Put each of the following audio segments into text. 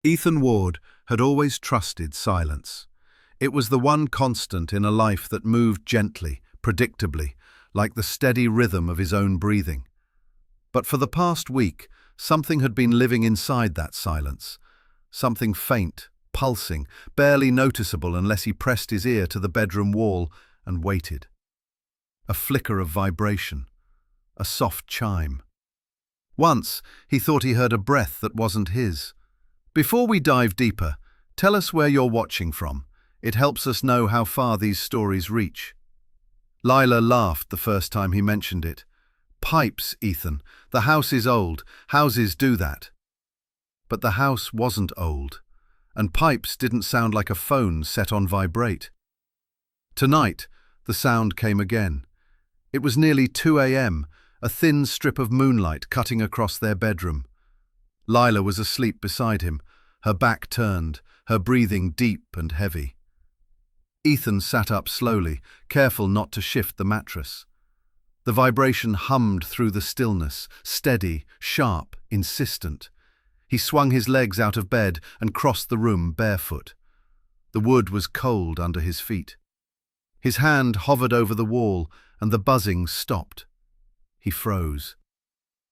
Ethan Ward had always trusted silence. It was the one constant in a life that moved gently, predictably, like the steady rhythm of his own breathing. But for the past week, something had been living inside that silence. Something faint, pulsing, barely noticeable unless he pressed his ear to the bedroom wall and waited. A flicker of vibration, a soft chime. Once, he thought he heard a breath that wasn't his. Before we dive deeper, tell us where you're watching from. It helps us know how far these stories reach. Lila laughed the first time he mentioned it. Pipes, Ethan. The house is old. Houses do that. But the house wasn't old, and pipes didn't sound like a phone set on vibrate. Tonight, the sound came again. It was nearly 2 a.m., a thin strip of moonlight cutting across their bedroom. Lila was asleep beside him, her back turned, her breathing deep and heavy. Ethan sat up slowly, careful not to shift the mattress. The vibration hummed through the stillness, steady, sharp, insistent. He swung his legs out of bed and crossed the room barefoot. The wood was cold under his feet. His hand hovered over the wall, and the buzzing stopped. He froze.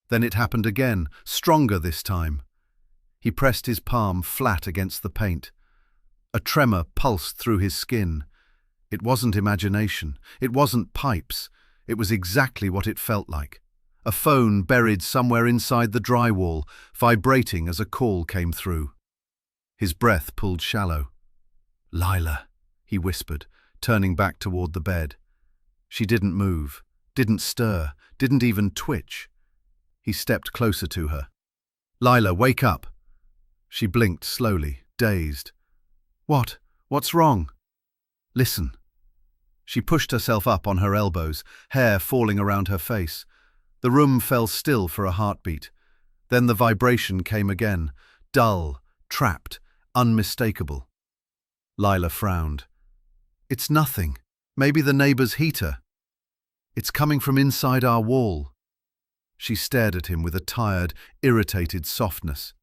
Then it happened again, stronger this time. He pressed his palm flat against the paint. A tremor pulsed through his skin. It wasn't imagination. It wasn't pipes. It was exactly what it felt like. A phone buried somewhere inside the drywall, vibrating as a call came through. His breath pulled shallow. "Lila," he whispered, turning back toward the bed. She didn't move, didn't stir, didn't even twitch. He stepped closer to her. "Lila, wake up." She blinked slowly, dazed. "What? What's wrong?" "Listen." She pushed herself up on her elbows, hair falling around her face. The room fell still for a heartbeat. Then the vibration came again, dull, trapped, unmistakable. Lila frowned. "It's nothing. Maybe the neighbor's heater. It's coming from inside our wall." She stared at him with a tired, irritated softness.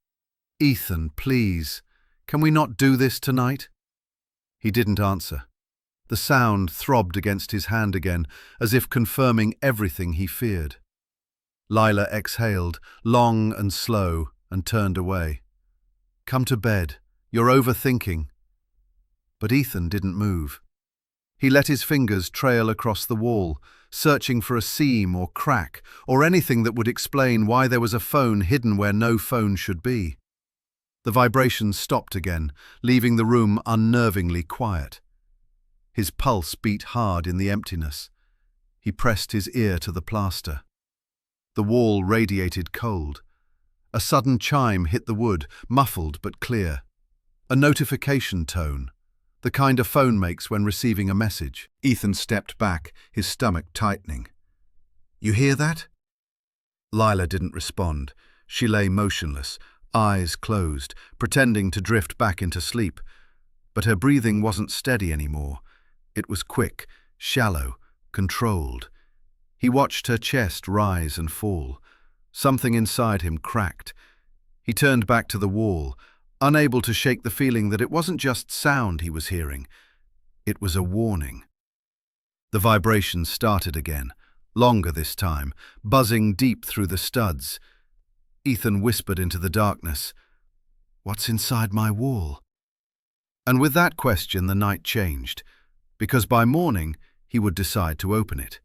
"Ethan, please, can we not do this tonight?" He didn't answer. The sound throbbed against his hand again, as if confirming everything he feared. Lila exhaled, long and slow, and turned away. "Come to bed. You're overthinking." But Ethan didn't move. He let his fingers trail across the wall, searching for a seam or crack, or anything that would explain why there was a phone hidden where no phone should be. The vibration stopped again, leaving the room unnervingly quiet. His pulse beat hard in the emptiness. He pressed his ear to the plaster. The wall radiated cold. A sudden chime hit the wood, muffled but clear. A notification tone, the kind a phone makes when receiving a message. Ethan stepped back, his stomach tightening. "You hear that?" Lila didn't respond. She lay motionless, eyes closed, pretending to drift back into sleep. But her breathing wasn't steady anymore. It was quick, shallow, controlled. He watched her chest rise and fall. Something inside him cracked. He turned back to the wall, unable to shake the feeling that it wasn't just sound he was hearing. It was a warning. The vibration started again, longer this time, buzzing deep through the studs. Ethan whispered into the darkness, "What's inside my wall?" And with that question the night changed, because by morning he would decide to open it.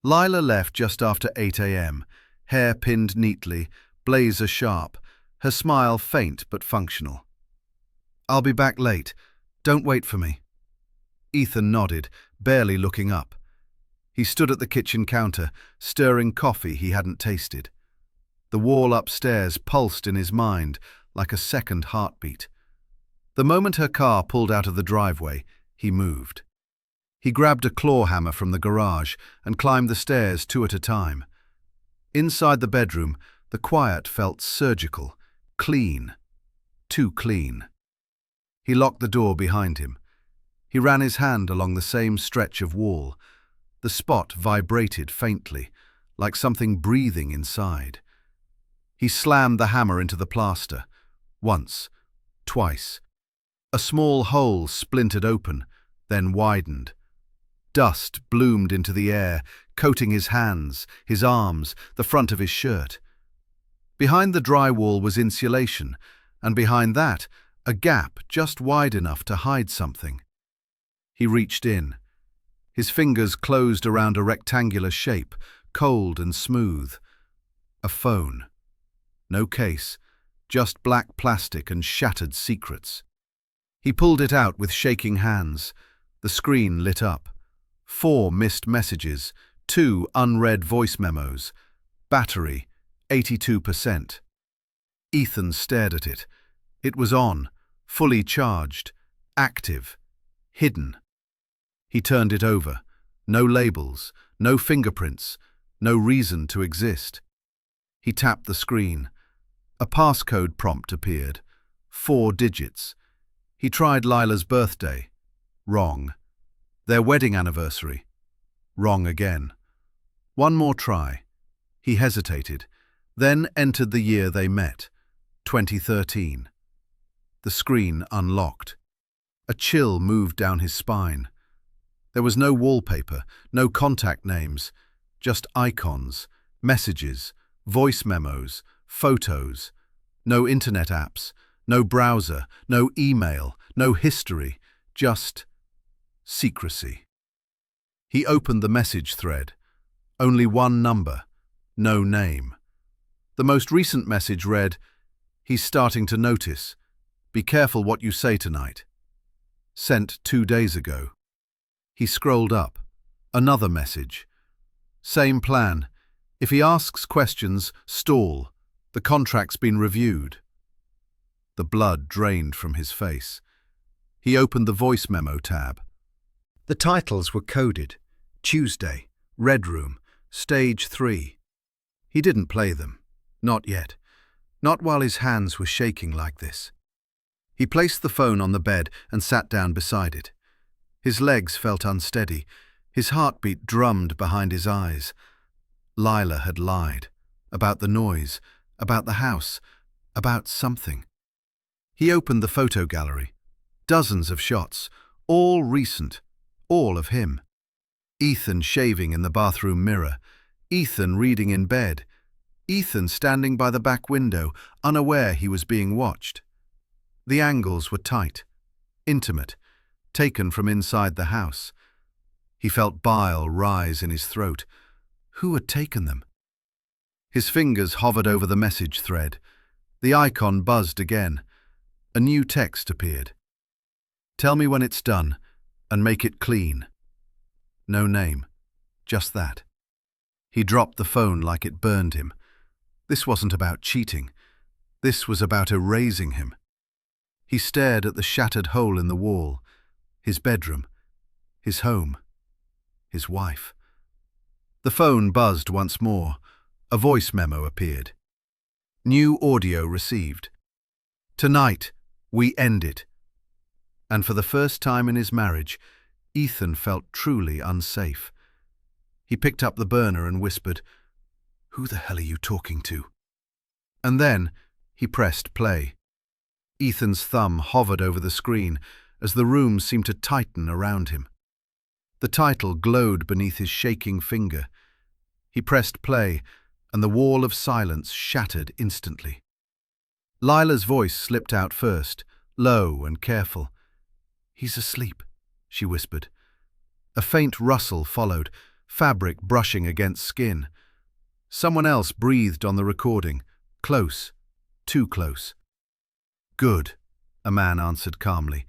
Lila left just after 8 a.m., hair pinned neatly, blazer sharp, her smile faint but functional. "I'll be back late. Don't wait for me." Ethan nodded, barely looking up. He stood at the kitchen counter, stirring coffee he hadn't tasted. The wall upstairs pulsed in his mind like a second heartbeat. The moment her car pulled out of the driveway, he moved. He grabbed a claw hammer from the garage and climbed the stairs 2 at a time. Inside the bedroom, the quiet felt surgical, clean, too clean. He locked the door behind him. He ran his hand along the same stretch of wall. The spot vibrated faintly, like something breathing inside. He slammed the hammer into the plaster. Once, twice. A small hole splintered open, then widened. Dust bloomed into the air, coating his hands, his arms, the front of his shirt. Behind the drywall was insulation, and behind that, a gap just wide enough to hide something. He reached in. His fingers closed around a rectangular shape, cold and smooth. A phone. No case, just black plastic and shattered secrets. He pulled it out with shaking hands. The screen lit up. 4 missed messages, 2 unread voice memos. Battery, 82%. Ethan stared at it. It was on, fully charged, active, hidden. He turned it over. No labels, no fingerprints, no reason to exist. He tapped the screen. A passcode prompt appeared. 4 digits. He tried Lila's birthday. Wrong. Their wedding anniversary. Wrong again. One more try. He hesitated, then entered the year they met, 2013. The screen unlocked. A chill moved down his spine. There was no wallpaper, no contact names, just icons, messages, voice memos, photos. No internet apps, no browser, no email, no history, just secrecy. He opened the message thread. Only one number, no name. The most recent message read, "He's starting to notice. Be careful what you say tonight." Sent 2 days ago. He scrolled up. Another message. Same plan. If he asks questions, stall. The contract's been reviewed. The blood drained from his face. He opened the voice memo tab. The titles were coded. Tuesday, Red Room, Stage 3. He didn't play them. Not yet. Not while his hands were shaking like this. He placed the phone on the bed and sat down beside it. His legs felt unsteady. His heartbeat drummed behind his eyes. Lila had lied. About the noise. About the house. About something. He opened the photo gallery. Dozens of shots. All recent. All of him. Ethan shaving in the bathroom mirror. Ethan reading in bed. Ethan standing by the back window, unaware he was being watched. The angles were tight, intimate, taken from inside the house. He felt bile rise in his throat. Who had taken them? His fingers hovered over the message thread. The icon buzzed again. A new text appeared. Tell me when it's done, and make it clean. No name, just that. He dropped the phone like it burned him. This wasn't about cheating. This was about erasing him. He stared at the shattered hole in the wall, his bedroom, his home, his wife. The phone buzzed once more. A voice memo appeared. New audio received. Tonight, we end it. And for the first time in his marriage, Ethan felt truly unsafe. He picked up the burner and whispered, "Who the hell are you talking to?" And then he pressed play. Ethan's thumb hovered over the screen as the room seemed to tighten around him. The title glowed beneath his shaking finger. He pressed play, and the wall of silence shattered instantly. Lila's voice slipped out first, low and careful. "He's asleep," she whispered. A faint rustle followed, fabric brushing against skin. Someone else breathed on the recording, close, too close. "Good," a man answered calmly.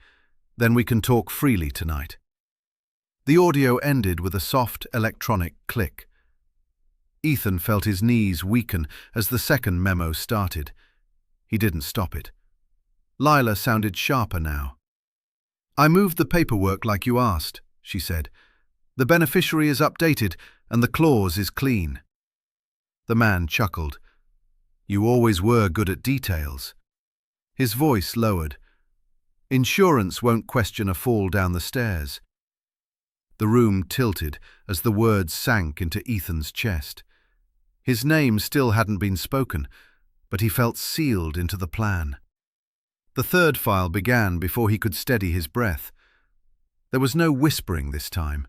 "Then we can talk freely tonight." The audio ended with a soft electronic click. Ethan felt his knees weaken as the second memo started. He didn't stop it. Lila sounded sharper now. "I moved the paperwork like you asked," she said. "The beneficiary is updated and the clause is clean." The man chuckled. "You always were good at details." His voice lowered. "Insurance won't question a fall down the stairs." The room tilted as the words sank into Ethan's chest. His name still hadn't been spoken, but he felt sealed into the plan. The third file began before he could steady his breath. There was no whispering this time.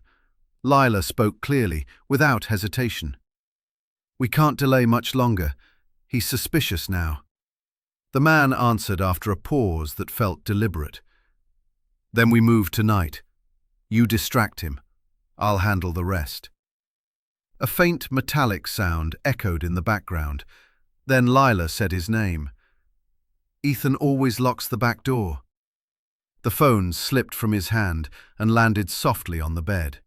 Lila spoke clearly, without hesitation. "We can't delay much longer. He's suspicious now." The man answered after a pause that felt deliberate. "Then we move tonight. You distract him. I'll handle the rest." A faint metallic sound echoed in the background. Then Lila said his name. "Ethan always locks the back door." The phone slipped from his hand and landed softly on the bed.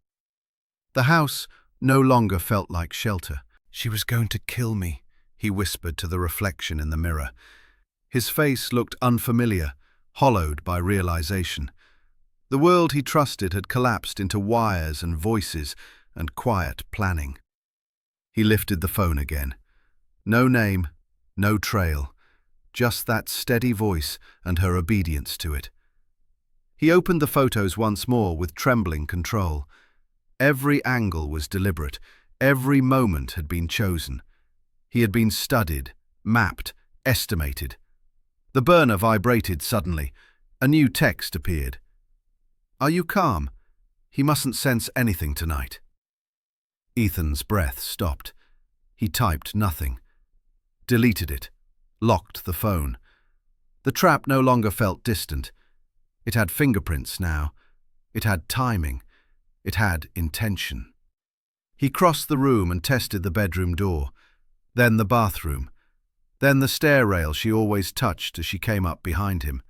The house no longer felt like shelter. "She was going to kill me," he whispered to the reflection in the mirror. His face looked unfamiliar, hollowed by realization. The world he trusted had collapsed into wires and voices and quiet planning. He lifted the phone again. No name, no trail, just that steady voice and her obedience to it. He opened the photos once more with trembling control. Every angle was deliberate. Every moment had been chosen. He had been studied, mapped, estimated. The burner vibrated suddenly. A new text appeared. "Are you calm? He mustn't sense anything tonight." Ethan's breath stopped. He typed nothing. Deleted it. Locked the phone. The trap no longer felt distant. It had fingerprints now. It had timing. It had intention. He crossed the room and tested the bedroom door, then the bathroom, then the stair rail she always touched as she came up behind him.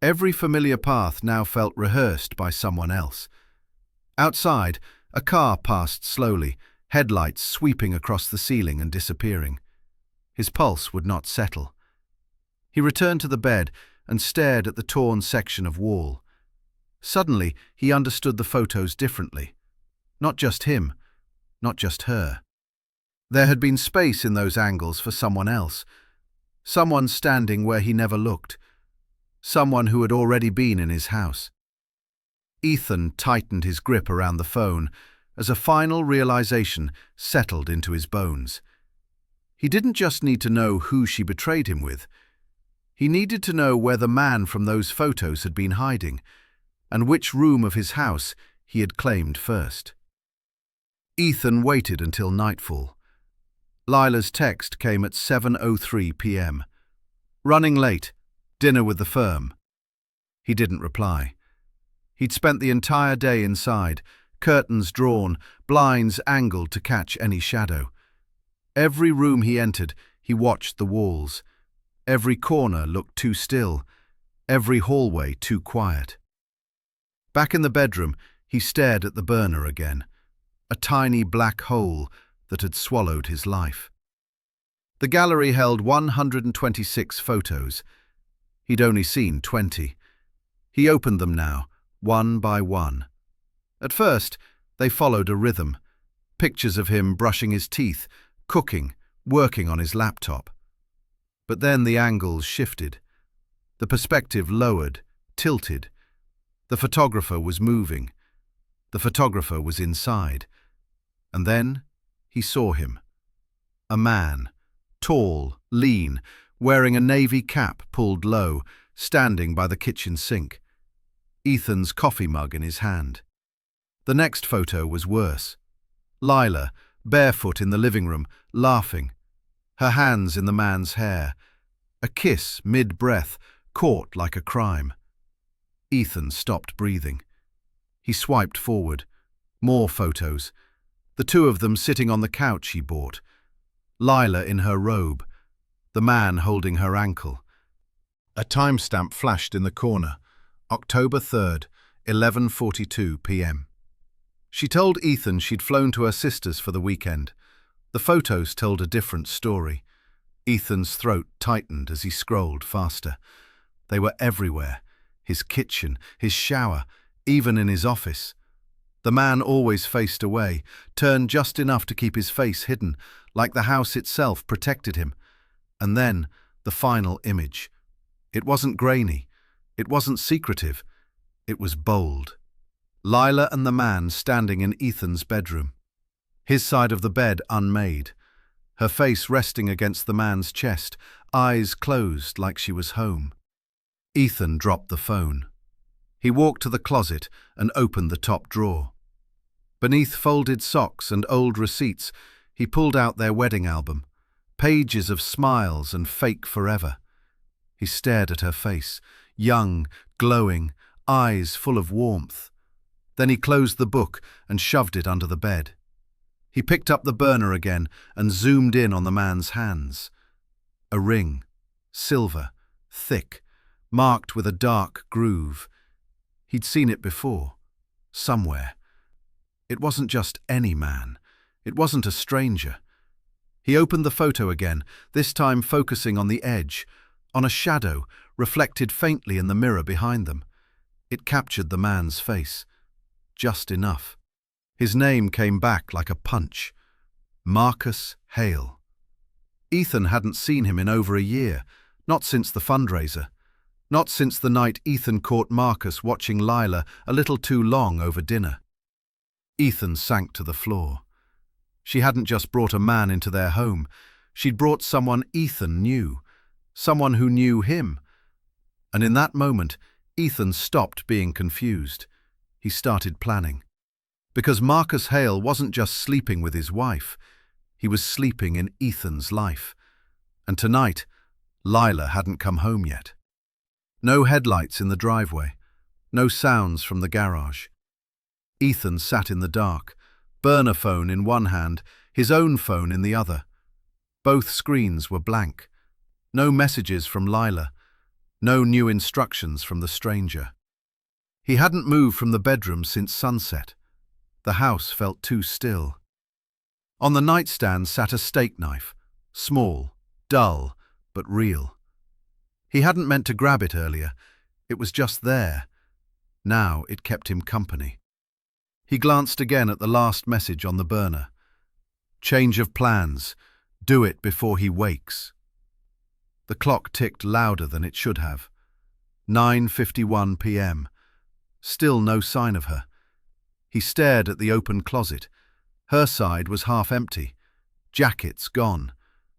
Every familiar path now felt rehearsed by someone else. Outside, a car passed slowly, headlights sweeping across the ceiling and disappearing. His pulse would not settle. He returned to the bed and stared at the torn section of wall. Suddenly, he understood the photos differently. Not just him, not just her. There had been space in those angles for someone else. Someone standing where he never looked. Someone who had already been in his house. Ethan tightened his grip around the phone as a final realization settled into his bones. He didn't just need to know who she betrayed him with. He needed to know where the man from those photos had been hiding, and which room of his house he had claimed first. Ethan waited until nightfall. Lila's text came at 7:03 p.m. "Running late. Dinner with the firm." He didn't reply. He'd spent the entire day inside, curtains drawn, blinds angled to catch any shadow. Every room he entered, he watched the walls. Every corner looked too still, every hallway too quiet. Back in the bedroom, he stared at the burner again, a tiny black hole that had swallowed his life. The gallery held 126 photos. He'd only seen 20. He opened them now, one by one. At first, they followed a rhythm. Pictures of him brushing his teeth, cooking, working on his laptop. But then the angles shifted. The perspective lowered, tilted. The photographer was moving. The photographer was inside. And then he saw him. A man, tall, lean, wearing a navy cap pulled low, standing by the kitchen sink. Ethan's coffee mug in his hand. The next photo was worse. Lila, barefoot in the living room, laughing, her hands in the man's hair. A kiss, mid-breath, caught like a crime. Ethan stopped breathing. He swiped forward. More photos. The two of them sitting on the couch he bought. Lila in her robe. The man holding her ankle. A timestamp flashed in the corner. October 3rd, 11:42 p.m. She told Ethan she'd flown to her sister's for the weekend. The photos told a different story. Ethan's throat tightened as he scrolled faster. They were everywhere. His kitchen, his shower, even in his office. The man always faced away, turned just enough to keep his face hidden, like the house itself protected him. And then, the final image. It wasn't grainy. It wasn't secretive. It was bold. Lila and the man standing in Ethan's bedroom. His side of the bed unmade. Her face resting against the man's chest, eyes closed like she was home. Ethan dropped the phone. He walked to the closet and opened the top drawer. Beneath folded socks and old receipts, he pulled out their wedding album, pages of smiles and fake forever. He stared at her face, young, glowing, eyes full of warmth. Then he closed the book and shoved it under the bed. He picked up the burner again and zoomed in on the man's hands. A ring, silver, thick, marked with a dark groove. He'd seen it before, somewhere. It wasn't just any man. It wasn't a stranger. He opened the photo again, this time focusing on the edge, on a shadow reflected faintly in the mirror behind them. It captured the man's face. Just enough. His name came back like a punch. Marcus Hale. Ethan hadn't seen him in over a year, not since the fundraiser. Not since the night Ethan caught Marcus watching Lila a little too long over dinner. Ethan sank to the floor. She hadn't just brought a man into their home. She'd brought someone Ethan knew. Someone who knew him. And in that moment, Ethan stopped being confused. He started planning. Because Marcus Hale wasn't just sleeping with his wife. He was sleeping in Ethan's life. And tonight, Lila hadn't come home yet. No headlights in the driveway. No sounds from the garage. Ethan sat in the dark, burner phone in one hand, his own phone in the other. Both screens were blank. No messages from Lila. No new instructions from the stranger. He hadn't moved from the bedroom since sunset. The house felt too still. On the nightstand sat a steak knife, small, dull, but real. He hadn't meant to grab it earlier. It was just there. Now it kept him company. He glanced again at the last message on the burner. Change of plans. Do it before he wakes. The clock ticked louder than it should have. 9:51 p.m. Still no sign of her. He stared at the open closet. Her side was half empty. Jackets gone.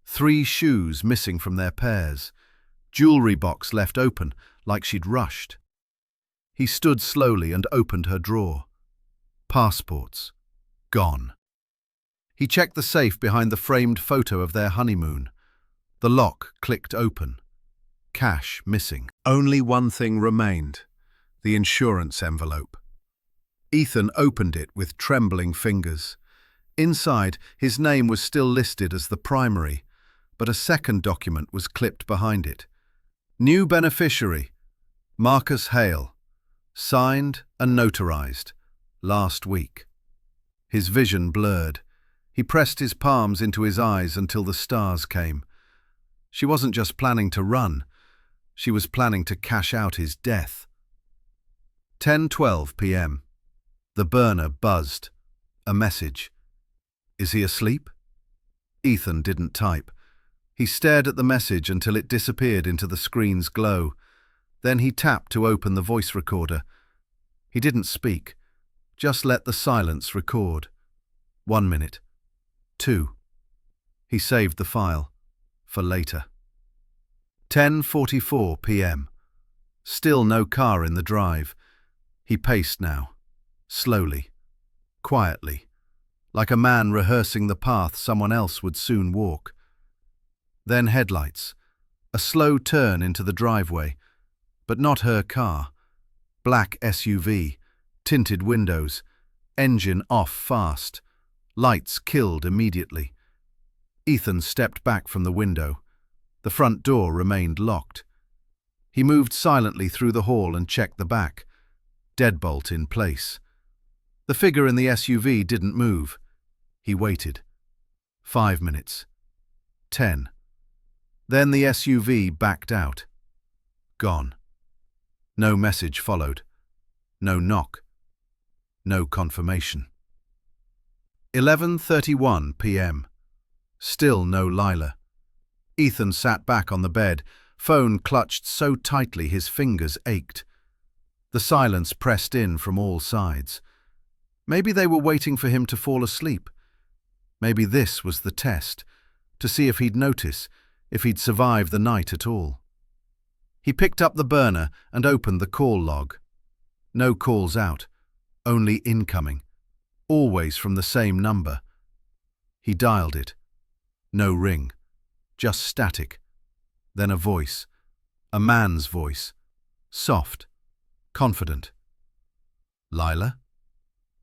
3 shoes missing from their pairs. Jewelry box left open, like she'd rushed. He stood slowly and opened her drawer. Passports. Gone. He checked the safe behind the framed photo of their honeymoon. The lock clicked open. Cash missing. Only one thing remained. The insurance envelope. Ethan opened it with trembling fingers. Inside, his name was still listed as the primary, but a second document was clipped behind it. New beneficiary, Marcus Hale. Signed and notarized. Last week. His vision blurred. He pressed his palms into his eyes until the stars came. She wasn't just planning to run. She was planning to cash out his death. 10:12 p.m. The burner buzzed. A message. Is he asleep? Ethan didn't type. He stared at the message until it disappeared into the screen's glow. Then he tapped to open the voice recorder. He didn't speak. Just let the silence record. 1 minute. 2. He saved the file. For later. 10:44 p.m. Still no car in the drive. He paced now. Slowly. Quietly. Like a man rehearsing the path someone else would soon walk. Then headlights. A slow turn into the driveway. But not her car. Black SUV. Tinted windows. Engine off fast. Lights killed immediately. Ethan stepped back from the window. The front door remained locked. He moved silently through the hall and checked the back. Deadbolt in place. The figure in the SUV didn't move. He waited. 5 minutes. 10. Then the SUV backed out. Gone. No message followed. No knock. No confirmation. 11:31 p.m. Still no Lila. Ethan sat back on the bed, phone clutched so tightly his fingers ached. The silence pressed in from all sides. Maybe they were waiting for him to fall asleep. Maybe this was the test, to see if he'd notice, if he'd survive the night at all. He picked up the burner and opened the call log. No calls out, only incoming, always from the same number. He dialed it. No ring, just static. Then a voice, a man's voice, soft, confident. "Lila?"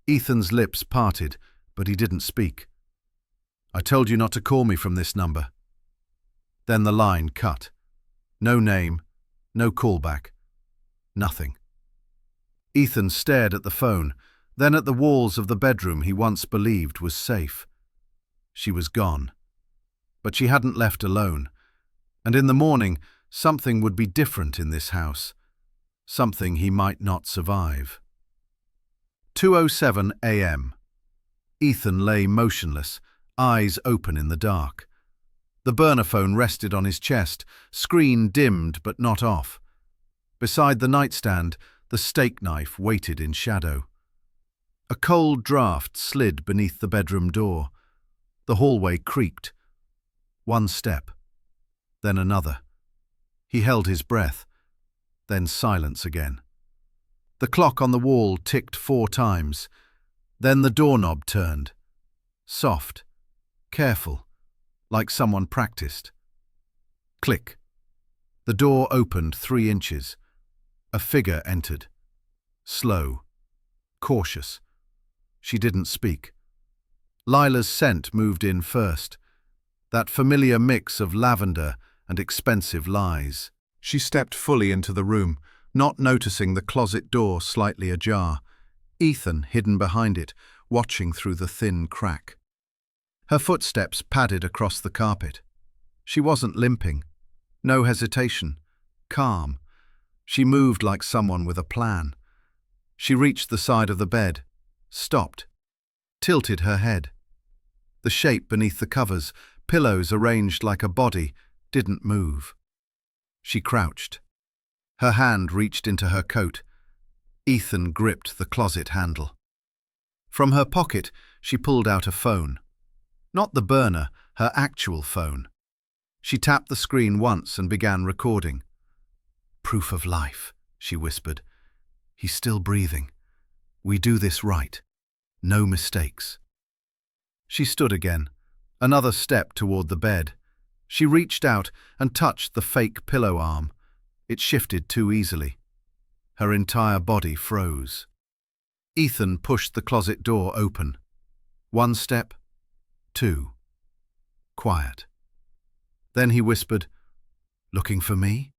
Ethan's lips parted, but he didn't speak. "I told you not to call me from this number." Then the line cut. No name, no callback, nothing. Ethan stared at the phone, then at the walls of the bedroom he once believed was safe. She was gone. But she hadn't left alone. And in the morning, something would be different in this house. Something he might not survive. 2:07 a.m. Ethan lay motionless, eyes open in the dark. The burner phone rested on his chest, screen dimmed but not off. Beside the nightstand, the steak knife waited in shadow. A cold draft slid beneath the bedroom door. The hallway creaked. One step, then another. He held his breath, then silence again. The clock on the wall ticked 4 times. Then the doorknob turned. Soft, careful, like someone practiced. Click. The door opened 3 inches. A figure entered. Slow, cautious. She didn't speak. Lila's scent moved in first. That familiar mix of lavender and expensive lies. She stepped fully into the room, not noticing the closet door slightly ajar. Ethan hidden behind it, watching through the thin crack. Her footsteps padded across the carpet. She wasn't limping. No hesitation. Calm. She moved like someone with a plan. She reached the side of the bed, stopped, tilted her head. The shape beneath the covers, pillows arranged like a body, didn't move. She crouched. Her hand reached into her coat. Ethan gripped the closet handle. From her pocket, she pulled out a phone. Not the burner, her actual phone. She tapped the screen once and began recording. "Proof of life," she whispered. "He's still breathing. We do this right. No mistakes." She stood again, another step toward the bed. She reached out and touched the fake pillow arm. It shifted too easily. Her entire body froze. Ethan pushed the closet door open. 1 step, 2. Quiet. Then he whispered, "Looking for me?"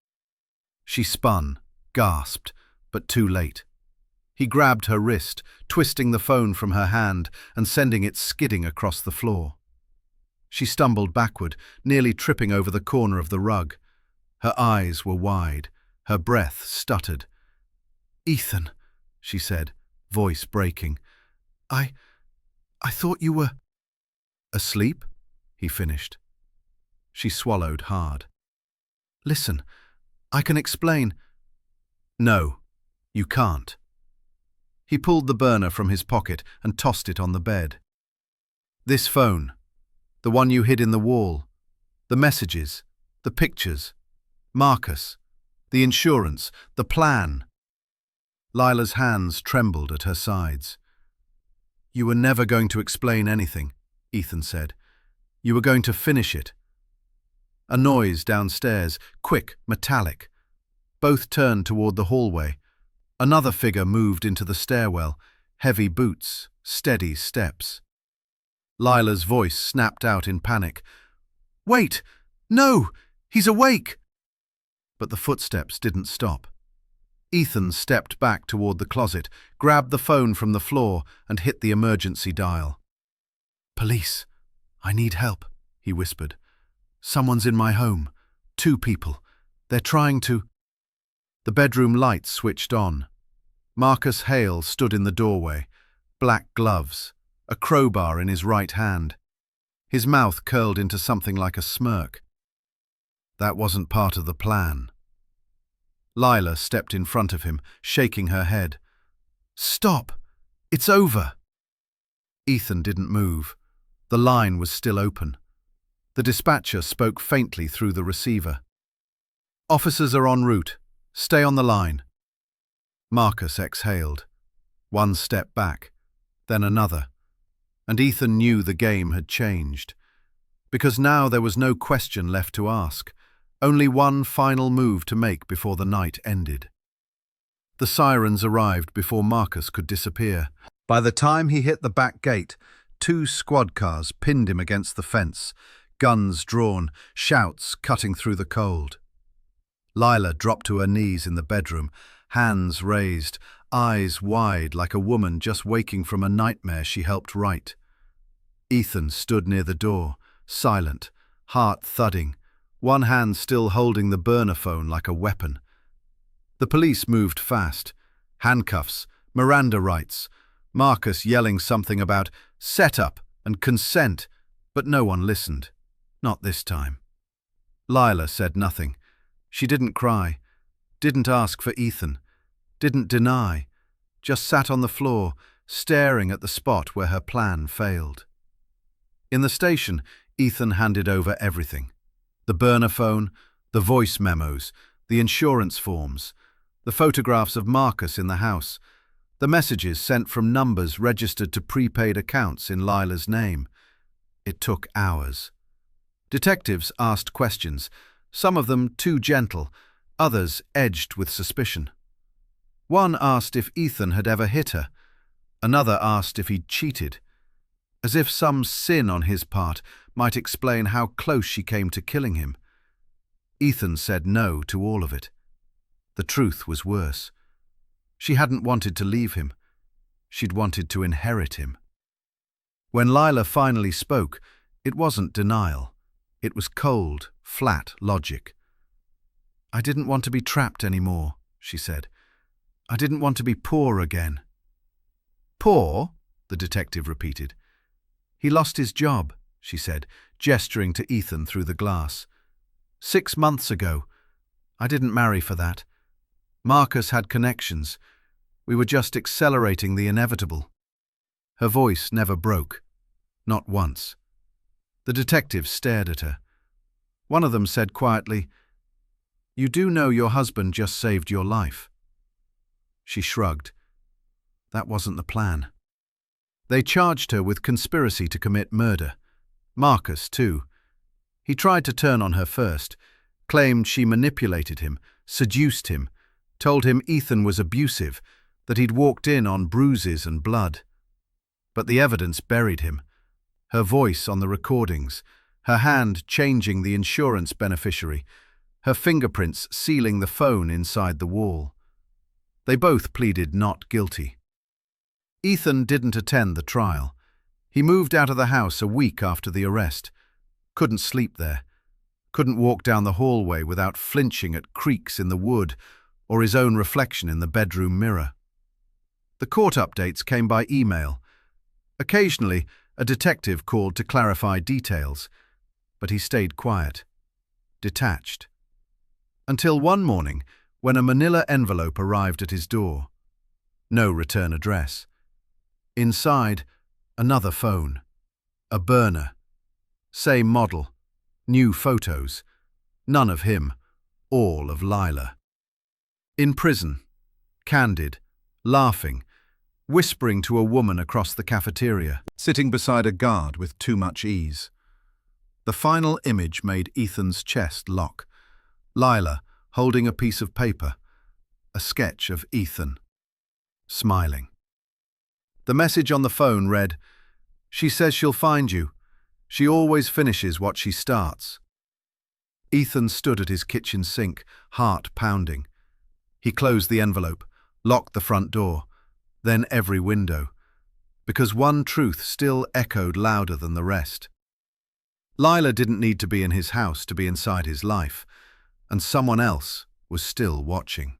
She spun, gasped, but too late. He grabbed her wrist, twisting the phone from her hand and sending it skidding across the floor. She stumbled backward, nearly tripping over the corner of the rug. Her eyes were wide, her breath stuttered. "Ethan," she said, voice breaking. I thought you were..." "Asleep?" he finished. She swallowed hard. "Listen, I can explain." "No, you can't." He pulled the burner from his pocket and tossed it on the bed. "This phone, the one you hid in the wall, the messages, the pictures, Marcus, the insurance, the plan." Lila's hands trembled at her sides. "You were never going to explain anything," Ethan said. "You were going to finish it." A noise downstairs, quick, metallic. Both turned toward the hallway. Another figure moved into the stairwell, heavy boots, steady steps. Lila's voice snapped out in panic. "Wait! No! He's awake!" But the footsteps didn't stop. Ethan stepped back toward the closet, grabbed the phone from the floor and hit the emergency dial. "Police! I need help," he whispered. "Someone's in my home. 2 people. They're trying to..." The bedroom light switched on. Marcus Hale stood in the doorway, black gloves, a crowbar in his right hand. His mouth curled into something like a smirk. "That wasn't part of the plan." Lila stepped in front of him, shaking her head. "Stop! It's over!" Ethan didn't move. The line was still open. The dispatcher spoke faintly through the receiver. Officers are en route. Stay on the line. Marcus exhaled. One step back, then another. And Ethan knew the game had changed. Because now there was no question left to ask. Only one final move to make before the night ended. The sirens arrived before Marcus could disappear. By the time he hit the back gate, 2 squad cars pinned him against the fence, guns drawn, shouts cutting through the cold. Lila dropped to her knees in the bedroom, hands raised, eyes wide like a woman just waking from a nightmare she helped write. Ethan stood near the door, silent, heart thudding, one hand still holding the burner phone like a weapon. The police moved fast. Handcuffs, Miranda rights, Marcus yelling something about setup and consent, but no one listened. Not this time. Lila said nothing. She didn't cry, didn't ask for Ethan, didn't deny, just sat on the floor, staring at the spot where her plan failed. In the station, Ethan handed over everything. The burner phone, the voice memos, the insurance forms, the photographs of Marcus in the house, the messages sent from numbers registered to prepaid accounts in Lila's name. It took hours. Detectives asked questions, some of them too gentle, others edged with suspicion. One asked if Ethan had ever hit her. Another asked if he'd cheated, as if some sin on his part might explain how close she came to killing him. Ethan said no to all of it. The truth was worse. She hadn't wanted to leave him. She'd wanted to inherit him. When Lila finally spoke, it wasn't denial. It was cold, flat logic. "I didn't want to be trapped anymore," she said. "I didn't want to be poor again." "Poor?" the detective repeated. "He lost his job," she said, gesturing to Ethan through the glass. "6 months ago. I didn't marry for that. Marcus had connections. We were just accelerating the inevitable." Her voice never broke. Not once. The detectives stared at her. One of them said quietly, "You do know your husband just saved your life." She shrugged. That wasn't the plan. They charged her with conspiracy to commit murder. Marcus, too. He tried to turn on her first, claimed she manipulated him, seduced him, told him Ethan was abusive, that he'd walked in on bruises and blood. But the evidence buried him. Her voice on the recordings, her hand changing the insurance beneficiary, her fingerprints sealing the phone inside the wall. They both pleaded not guilty. Ethan didn't attend the trial. He moved out of the house a week after the arrest. Couldn't sleep there. Couldn't walk down the hallway without flinching at creaks in the wood or his own reflection in the bedroom mirror. The court updates came by email. Occasionally, a detective called to clarify details, but he stayed quiet, detached. Until one morning, when a manila envelope arrived at his door. No return address. Inside, another phone. A burner. Same model. New photos. None of him. All of Lila. In prison. Candid. Laughing. Whispering to a woman across the cafeteria. Sitting beside a guard with too much ease. The final image made Ethan's chest lock. Lila, holding a piece of paper. A sketch of Ethan. Smiling. The message on the phone read, "She says she'll find you. She always finishes what she starts." Ethan stood at his kitchen sink, heart pounding. He closed the envelope, locked the front door, then every window, because one truth still echoed louder than the rest. Lila didn't need to be in his house to be inside his life, and someone else was still watching.